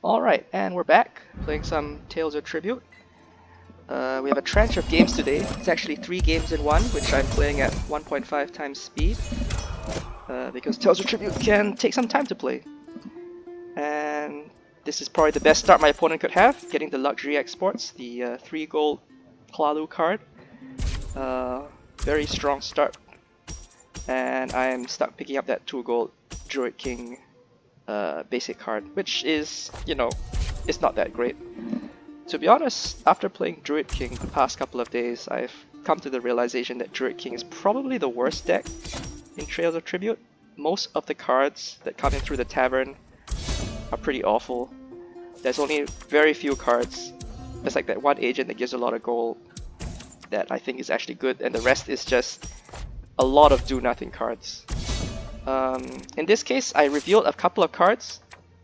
Alright, and we're back, playing some Tales of Tribute. We have a tranche of games today. It's actually 3 games in one, which I'm playing at 1.5 times speed. Because Tales of Tribute can take some time to play. And this is probably the best start my opponent could have, getting the luxury exports, the 3 gold Hlalu card. Very strong start. And I'm stuck picking up that 2 gold Druid King basic card, which is, it's not that great. To be honest, after playing Druid King the past couple of days, I've come to the realization that Druid King is probably the worst deck in Trails of Tribute. Most of the cards that come in through the tavern are pretty awful. There's only very few cards. There's like that one agent that gives a lot of gold that I think is actually good, and the rest is just a lot of do-nothing cards. In this case, I revealed a couple of cards.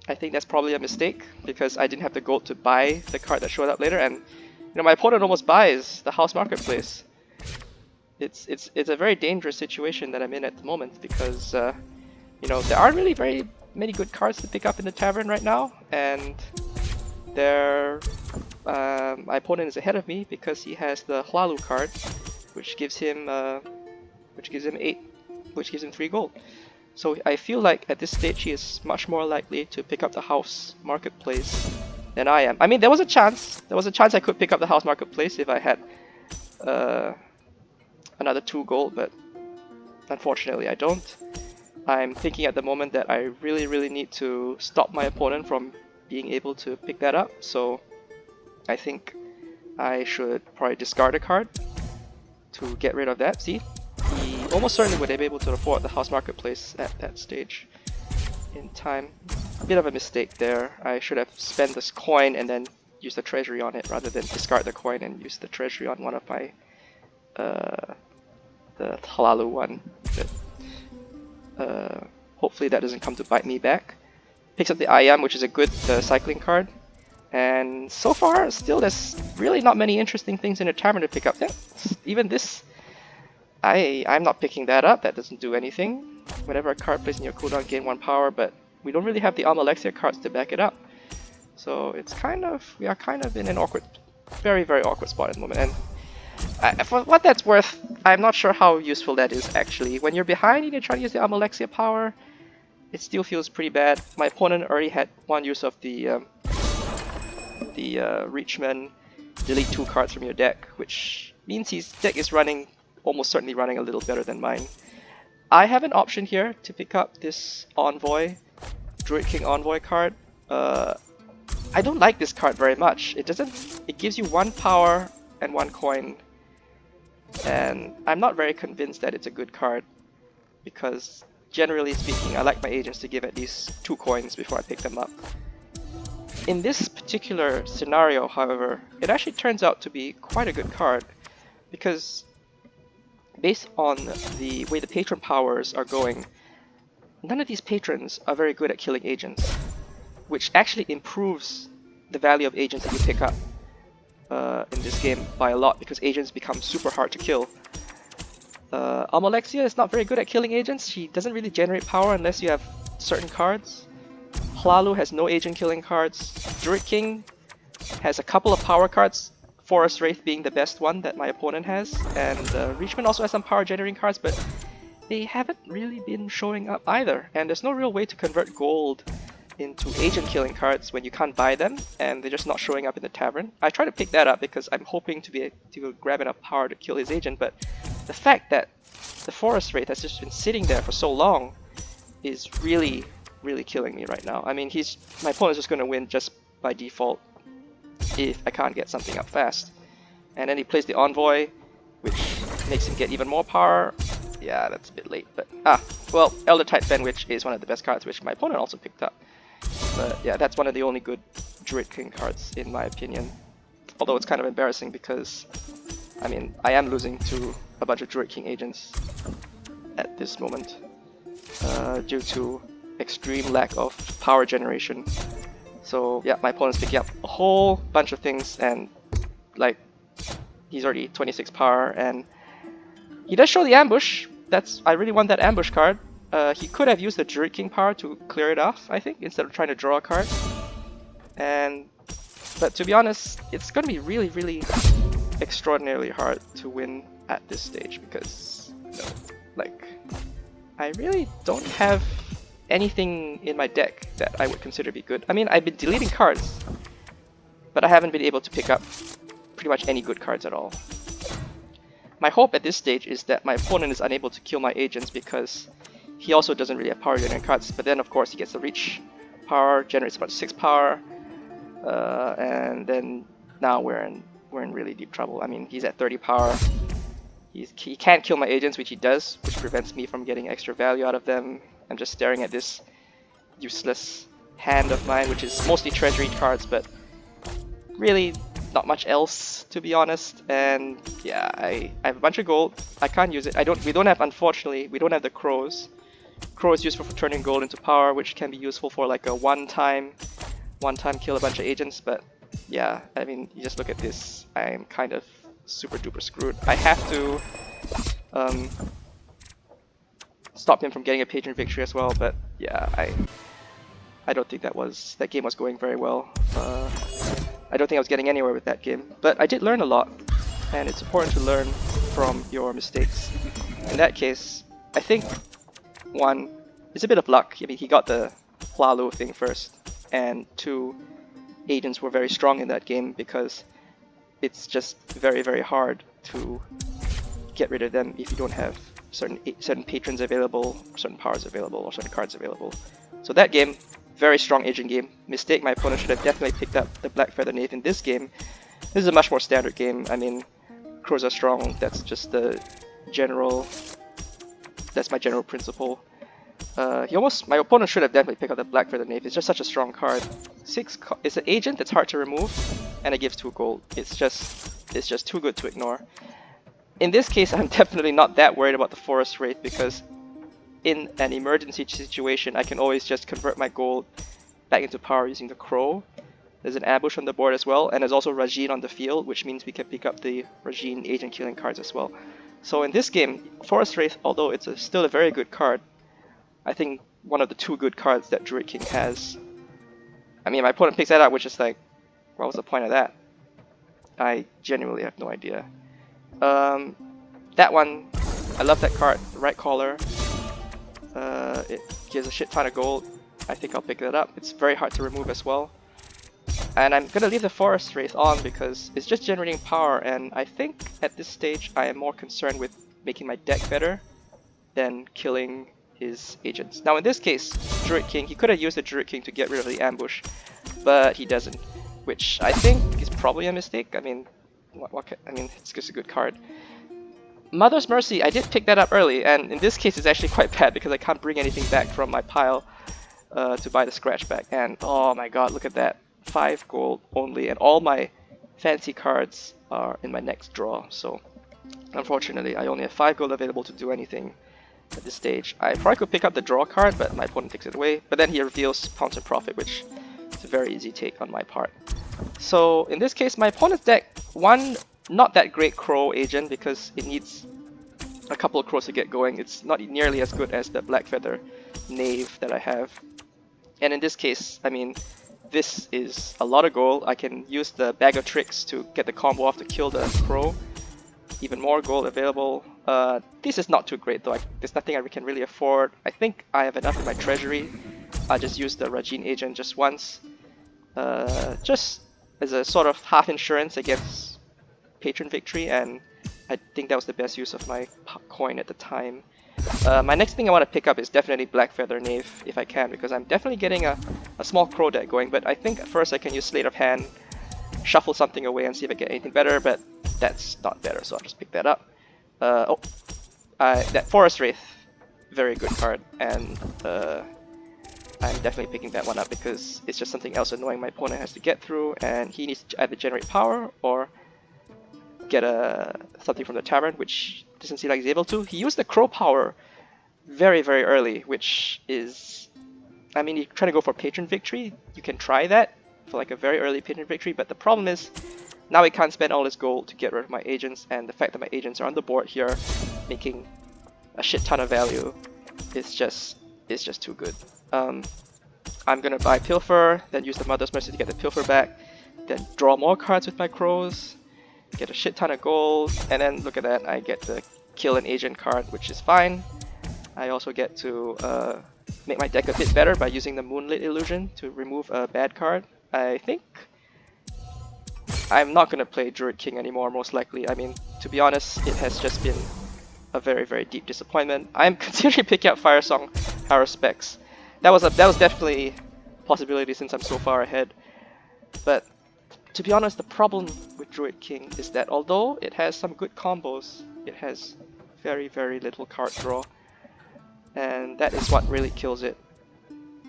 I think that's probably a mistake because I didn't have the gold to buy the card that showed up later, and my opponent almost buys the house marketplace. It's a very dangerous situation that I'm in at the moment because there aren't really very many good cards to pick up in the tavern right now, and my opponent is ahead of me because he has the Hlalu card, which gives him 3 gold. So I feel like at this stage he is much more likely to pick up the house marketplace than I am. I mean, there was a chance I could pick up the house marketplace if I had another 2 gold, but unfortunately I don't. I'm thinking at the moment that I really need to stop my opponent from being able to pick that up, so I think I should probably discard a card to get rid of that. See? He almost certainly would be able to afford the house marketplace at that stage in time. A bit of a mistake there. I should have spent this coin and then used the treasury on it rather than discard the coin and use the treasury on one of my the Hlalu one. But, hopefully that doesn't come to bite me back. Picks up the Ayam, which is a good cycling card. And so far, still there's really not many interesting things in the tavern to pick up. Even this, I'm not picking that up. That doesn't do anything. Whenever a card plays in your cooldown, gain 1 power, but we don't really have the Almalexia cards to back it up. So we are kind of in an awkward, very awkward spot at the moment. And for what that's worth, I'm not sure how useful that is actually. When you're behind and you're trying to use the Almalexia power, it still feels pretty bad. My opponent already had one use of the Reachman, delete 2 cards from your deck, which means his deck is almost certainly running a little better than mine. I have an option here to pick up this Envoy, Druid King Envoy card. I don't like this card very much. It gives you 1 power and 1 coin, and I'm not very convinced that it's a good card because generally speaking, I like my agents to give at least 2 coins before I pick them up. In this particular scenario, however, it actually turns out to be quite a good card because based on the way the patron powers are going, none of these patrons are very good at killing agents, which actually improves the value of agents that you pick up in this game by a lot because agents become super hard to kill. Almalexia is not very good at killing agents. She doesn't really generate power unless you have certain cards. Hlalu has no agent killing cards. Druid King has a couple of power cards, Forest Wraith being the best one that my opponent has, and Reachman also has some power generating cards, but they haven't really been showing up either, and there's no real way to convert gold into agent killing cards when you can't buy them, and they're just not showing up in the tavern. I try to pick that up because I'm hoping to be able to grab enough power to kill his agent, but the fact that the Forest Wraith has just been sitting there for so long is really killing me right now. I mean, my opponent's just going to win just by default if I can't get something up fast. And then he plays the Envoy, which makes him get even more power. Yeah, that's a bit late, but well, Elder Tide Fenwich is one of the best cards, which my opponent also picked up. But yeah, that's one of the only good Druid King cards in my opinion. Although it's kind of embarrassing because, I mean, I am losing to a bunch of Druid King agents at this moment due to extreme lack of power generation. So yeah, my opponent's picking up a whole bunch of things, and like he's already 26 power, and he does show the ambush. I really want that ambush card. He could have used the Druid King power to clear it off, I think, instead of trying to draw a card. And but to be honest, it's gonna be really, really extraordinarily hard to win at this stage because, you know, like, I really don't have anything in my deck that I would consider be good. I mean, I've been deleting cards, but I haven't been able to pick up pretty much any good cards at all. My hope at this stage is that my opponent is unable to kill my agents because he also doesn't really have power generating cards, but then of course he gets the reach power, generates about 6 power, and then now we're in really deep trouble. I mean, he's at 30 power. He can't kill my agents, which he does, which prevents me from getting extra value out of them. I'm just staring at this useless hand of mine, which is mostly treasury cards, but really not much else, to be honest. And yeah, I have a bunch of gold. I can't use it. We don't have, unfortunately, we don't have the crows. Crow is useful for turning gold into power, which can be useful for like a one-time kill a bunch of agents. But yeah, I mean, you just look at this. I'm kind of super duper screwed. I have to stop him from getting a patron victory as well. But yeah, I don't think that game was going very well. I don't think I was getting anywhere with that game. But I did learn a lot, and it's important to learn from your mistakes. In that case, I think one, it's a bit of luck. I mean, he got the Hlalu thing first, and two, agents were very strong in that game because it's just very, very hard to get rid of them if you don't have certain patrons available, certain powers available, or certain cards available. So that game, very strong agent game. Mistake, my opponent should have definitely picked up the Black Feather Knave in this game. This is a much more standard game. I mean, crows are strong. That's just the general. That's my general principle. My opponent should have definitely picked up the Black Feather Knave. It's just such a strong card. It's an agent that's hard to remove, and it gives 2 gold. It's just too good to ignore. In this case, I'm definitely not that worried about the Forest Wraith because in an emergency situation, I can always just convert my gold back into power using the Crow. There's an ambush on the board as well, and there's also Rajin on the field, which means we can pick up the Rajin agent killing cards as well. So in this game, Forest Wraith, although it's still a very good card, I think one of the 2 good cards that Druid King has. I mean, my opponent picks that up, which is like, what was the point of that? I genuinely have no idea. That one, I love that card, the Right Collar. It gives a shit ton of gold. I think I'll pick that up. It's very hard to remove as well. And I'm gonna leave the Forest Wraith on because it's just generating power, and I think at this stage I am more concerned with making my deck better than killing his agents. Now in this case, Druid King, he could have used the Druid King to get rid of the ambush, but he doesn't, which I think is probably a mistake. I mean, it's just a good card. Mother's Mercy, I did pick that up early, and in this case it's actually quite bad because I can't bring anything back from my pile to buy the scratch back. And oh my god, look at that. 5 gold only, and all my fancy cards are in my next draw. So unfortunately, I only have 5 gold available to do anything at this stage. I probably could pick up the draw card, but my opponent takes it away. But then he reveals Pounce and Profit, which is a very easy take on my part. So in this case, my opponent's deck, one, not that great Crow agent because it needs a couple of crows to get going. It's not nearly as good as the Black Feather Knave that I have. And in this case, I mean, this is a lot of gold. I can use the Bag of Tricks to get the combo off to kill the Crow. Even more gold available. This is not too great though. There's nothing I can really afford. I think I have enough in my treasury. I'll just use the Rajin agent just once. Just as a sort of half insurance against patron victory, and I think that was the best use of my coin at the time. My next thing I want to pick up is definitely Black Feather Knave if I can, because I'm definitely getting a small crow deck going, but I think at first I can use Sleight of Hand, shuffle something away and see if I get anything better, but that's not better, so I'll just pick that up. That Forest Wraith, very good card, and I'm definitely picking that one up because it's just something else annoying my opponent has to get through, and he needs to either generate power or get something from the tavern, which doesn't seem like he's able to. He used the crow power very, very early, which is, I mean, you're trying to go for patron victory, you can try that for like a very early patron victory, but the problem is now he can't spend all his gold to get rid of my agents, and the fact that my agents are on the board here making a shit ton of value is just too good. I'm gonna buy Pilfer, then use the Mother's Mercy to get the Pilfer back, then draw more cards with my crows, get a shit ton of gold, and then look at that, I get to kill an agent card, which is fine. I also get to make my deck a bit better by using the Moonlit Illusion to remove a bad card. I think I'm not gonna play Druid King anymore, most likely. I mean, to be honest, it has just been a very, very deep disappointment. I'm considering picking up Fire Song Power Specs. That was definitely a possibility since I'm so far ahead. But to be honest, the problem with Druid King is that although it has some good combos, it has very, very little card draw. And that is what really kills it.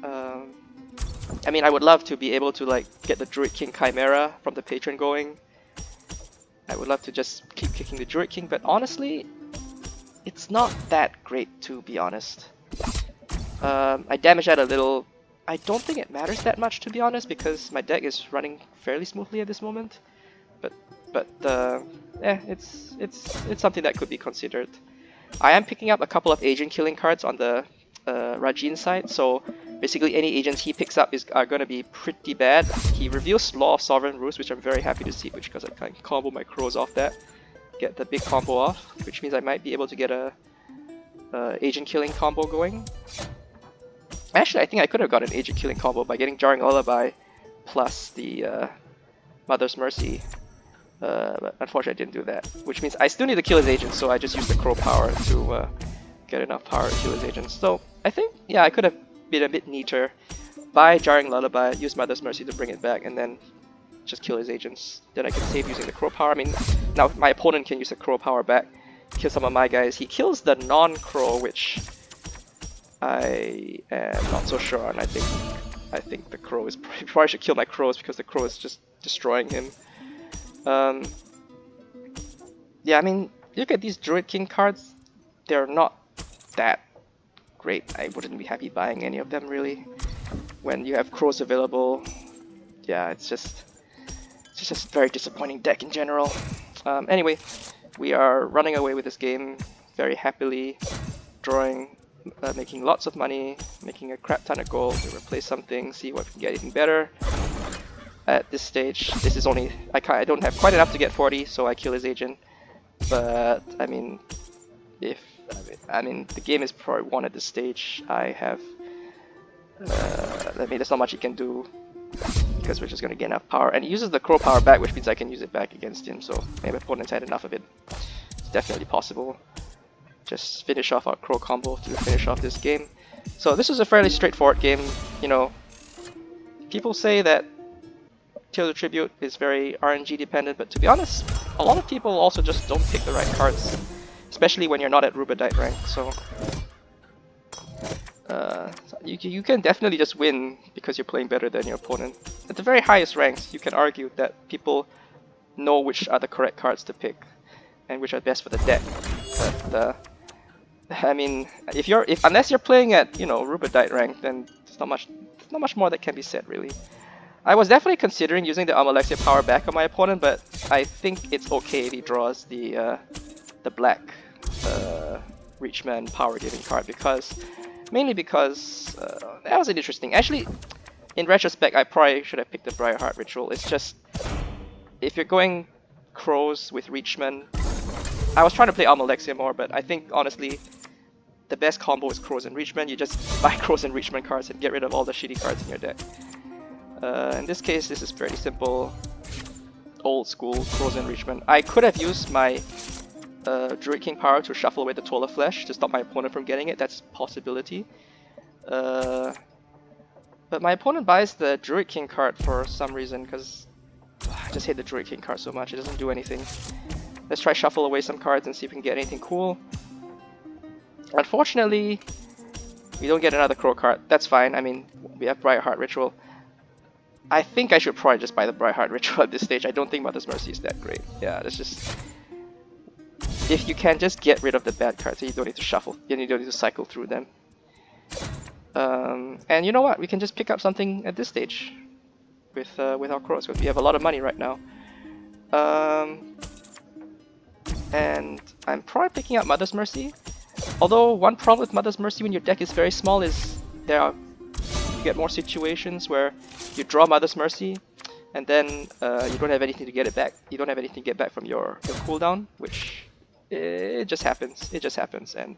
I mean, I would love to be able to like get the Druid King Chimera from the patron going. I would love to just keep kicking the Druid King, but honestly, it's not that great, to be honest. I damage that a little. I don't think it matters that much, to be honest, because my deck is running fairly smoothly at this moment. But it's something that could be considered. I am picking up a couple of agent killing cards on the Rajin side, so basically any agents he picks up are going to be pretty bad. He reveals Law of Sovereign Roost, which I'm very happy to see, because I can combo my crows off that, get the big combo off, which means I might be able to get a agent killing combo going. Actually, I think I could have got an agent killing combo by getting Jarring Lullaby plus the Mother's Mercy. But unfortunately I didn't do that, which means I still need to kill his agents, so I just used the crow power to get enough power to kill his agents. So I think, yeah, I could have been a bit neater. Buy Jarring Lullaby, use Mother's Mercy to bring it back, and then just kill his agents. Then I can save using the crow power. I mean, now my opponent can use the crow power back, kill some of my guys. He kills the non-crow, which I am not so sure on. I think the crow is probably should kill my crows because the crow is just destroying him. Yeah, I mean, look at these Druid King cards. They're not that great. I wouldn't be happy buying any of them, really. When you have crows available, yeah, it's just a very disappointing deck in general. Anyway, we are running away with this game very happily, drawing, making lots of money, making a crap ton of gold to replace something, see what we can get even better. At this stage, this is only, I don't have quite enough to get 40, so I kill his agent. But I mean, the game is probably won at this stage. I have, I mean, there's not much he can do because we're just gonna get enough power, and he uses the crow power back, which means I can use it back against him. So maybe opponents had enough of it. It's definitely possible. Just finish off our crow combo to finish off this game. So this is a fairly straightforward game. You know, people say that Tear the Tribute is very RNG dependent, but to be honest, a lot of people also just don't pick the right cards, especially when you're not at Rubedite rank. So you can definitely just win because you're playing better than your opponent. At the very highest ranks, you can argue that people know which are the correct cards to pick and which are best for the deck. But I mean, unless you're playing at, you know, Rubedite rank, then there's not much more that can be said, really. I was definitely considering using the Almalexia power back on my opponent, but I think it's okay if he draws the black Reachman power giving card, mainly because that was interesting. Actually, in retrospect, I probably should have picked the Briarheart Ritual. It's just, if you're going crows with Reachman, I was trying to play Almalexia more, but I think honestly the best combo is crows and Reachman. You just buy crows and Reachman cards and get rid of all the shitty cards in your deck. In this case, this is pretty simple, old school crows and Reachman. I could have used my Druid King power to shuffle away the Toll of Flesh to stop my opponent from getting it. That's a possibility. But my opponent buys the Druid King card for some reason, because I just hate the Druid King card so much. It doesn't do anything. Let's try shuffle away some cards and see if we can get anything cool. Unfortunately, we don't get another crow card. That's fine. I mean, we have Briarheart Ritual. I think I should probably just buy the Briarheart Ritual at this stage. I don't think Mother's Mercy is that great. Yeah, that's just... If you can just get rid of the bad cards, you don't need to shuffle, you don't need to cycle through them. And you know what? We can just pick up something at this stage with our crows, because we have a lot of money right now. And I'm probably picking up Mother's Mercy. Although one problem with Mother's Mercy when your deck is very small is there are get more situations where you draw Mother's Mercy, and then you don't have anything to get it back. You don't have anything to get back from your cooldown, which it just happens. It just happens, and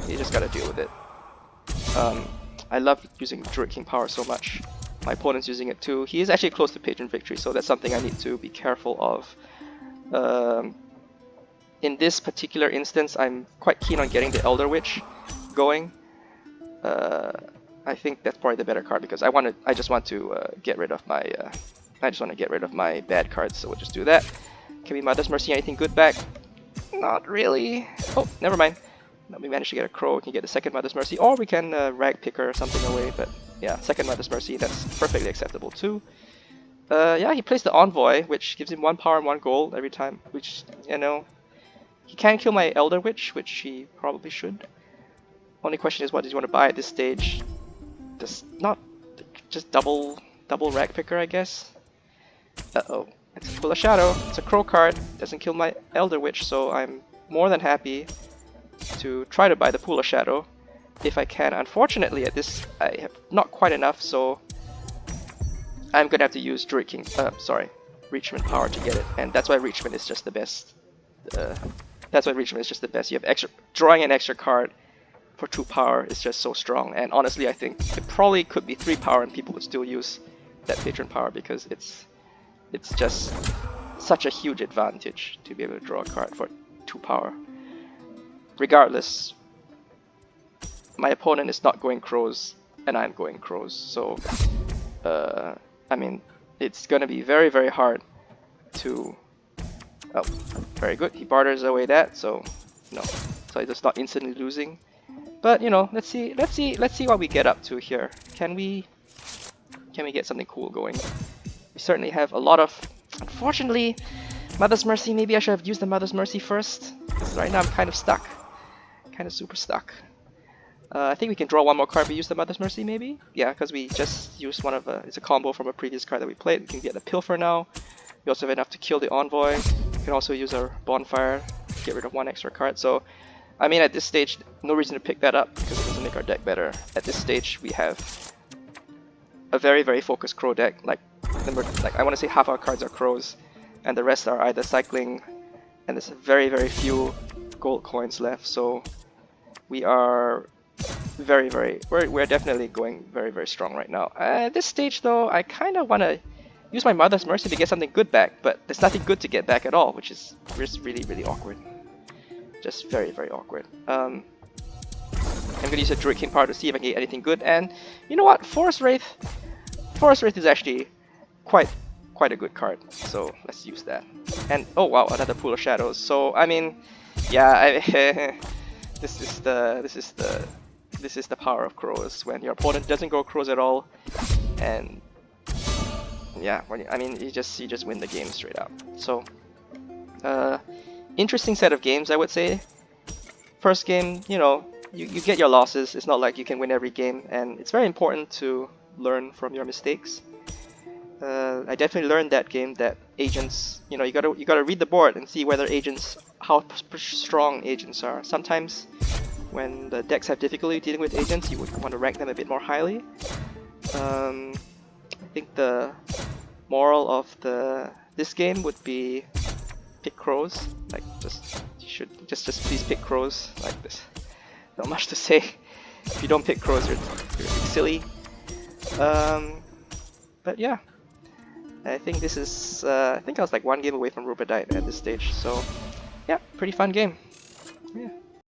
you just gotta deal with it. I love using Druid King power so much. My opponent's using it too. He is actually close to Patron Victory, so that's something I need to be careful of. In this particular instance, I'm quite keen on getting the Elder Witch going. I think that's probably the better card because I just want to get rid of my bad cards, so we'll just do that. Can we Mother's Mercy anything good back? Not really. Oh, never mind. We managed to get a Crow. We can get the second Mother's Mercy, or we can Rag Picker or something away. But yeah, second Mother's Mercy, that's perfectly acceptable too. Yeah, he plays the Envoy, which gives him 1 power and 1 gold every time, which, you know, he can kill my Elder Witch, which he probably should. Only question is, what does he want to buy at this stage? Just double Rag Picker, I guess. Uh-oh, it's a Pool of Shadow. It's a Crow card. Doesn't kill my Elder Witch, so I'm more than happy to try to buy the Pool of Shadow if I can. Unfortunately, at this, I have not quite enough, so I'm gonna have to use Reachment power to get it, and that's why Reachment is just the best. That's why Reachment is just the best. You have drawing an extra card for 2 power is just so strong, and honestly, I think it probably could be 3 power and people would still use that Patron power because it's just such a huge advantage to be able to draw a card for 2 power. Regardless, my opponent is not going Crows, and I'm going Crows, so I mean, it's gonna be very, very hard to... Oh, very good. He barters away that, so no, so it's not instantly losing. But you know, let's see what we get up to here. Can we get something cool going? We certainly have a lot of... Unfortunately, Mother's Mercy. Maybe I should have used the Mother's Mercy first. Because right now I'm kind of stuck, kind of super stuck. I think we can draw 1 more card. We use the Mother's Mercy, maybe? Yeah, because we just used one of it's a combo from a previous card that we played. We can get the Pilfer now. We also have enough to kill the Envoy. We can also use our Bonfire to get rid of 1 extra card. So, I mean, at this stage, no reason to pick that up because it doesn't make our deck better. At this stage, we have a very, very focused Crow deck. Like I want to say half our cards are Crows, and the rest are either cycling, and there's very, very few gold coins left. So, we are we're definitely going very, very strong right now. At this stage though, I kind of want to use my Mother's Mercy to get something good back, but there's nothing good to get back at all, which is just really, really awkward. Just very, very awkward. I'm gonna use a Druid King power to see if I can get anything good, and you know what? Forest Wraith is actually quite a good card, so let's use that. And oh wow, another Pool of Shadows. So I mean, yeah, this is the power of Crows when your opponent doesn't go Crows at all, and yeah, I mean you just win the game straight up. So interesting set of games, I would say. First game, you know, you get your losses. It's not like you can win every game, and it's very important to learn from your mistakes. I definitely learned that game that agents, you know, you gotta read the board and see whether how strong agents are. Sometimes when the decks have difficulty dealing with agents, you would want to rank them a bit more highly. I think the moral of this game would be pick Crows. Like you should just please pick Crows. Like this, not much to say. If you don't pick Crows, you're silly. But yeah, I think this is I think I was like 1 game away from Rubedite at this stage. So yeah, pretty fun game.